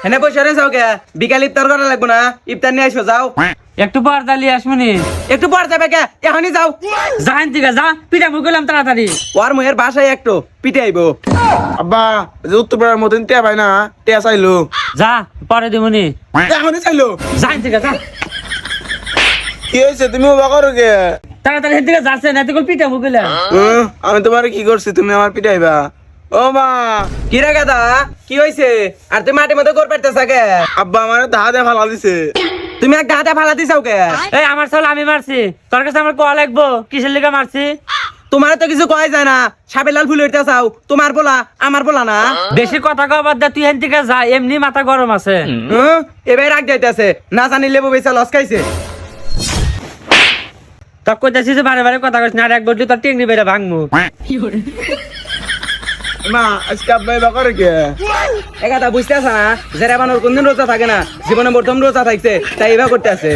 হেনে বসে যাও কে? বিকাল ইফতার করা লাগবো না? ইফতার নিয়ে আসো, যাও। একটু পর দালি আসমনি। একটু পর যাবে কে? এখনই যাও। যাইন থেকে যা, পিঠা মুখলাম তাড়াতাড়ি। ওর মুহের বাসায় একটু পিঠে আইবো। আব্বা যে উত্তরপাড়ার মতন টিয়া পাই না, টিয়া চাইলো। যা পরে দিবনি। এখনই চাইলো। যাইন থেকে যা, কি হয়েছে, তুমি ওবা করো কে? তাড়াতাড়ি হেদিকে যাচ্ছে না, তুই পিঠা মুখলাম। আমি তোমার কি করছি, তুমি আমার পিটাইবা? ও মা, কি রে গাদা, কি হয়েছে? আর তুই মাটির মধ্যে গোর পাইতেছ কে? আব্বা আমার দাদা ফালা দিছে। তুমি এক গাদা ফালা দিছাও কে? এই আমার ছেলে আমি মারছি, তোর কাছে আমার কোয়া লাগবো? কিসের লিগা মারছি? তোমার তো কিছু কয় যায় না, সাপে লাল ফুল উঠতে চাও। তোমার বলা আমার বলা না। বেশি কথা কও বাদ দে, তুই হেন থেকে যা, এমনি মাথা গরম আছে। এবার রাগ যাইতেছে, না জানি লেবু বেচা লস খাইছে। তক কইতাছিস যে বারে বারে কথা কইছ না, আর এক বললি তোর টিংরি বেড়ে ভাঙমু। মা আজকে আব্বা এবা করে কে? এ কথা বুঝতে আসা না, যারা বানর কোনদিন রোজা থাকে না, জীবনে প্রথম রোজা থাকছে, তাই এবার করতে আছে।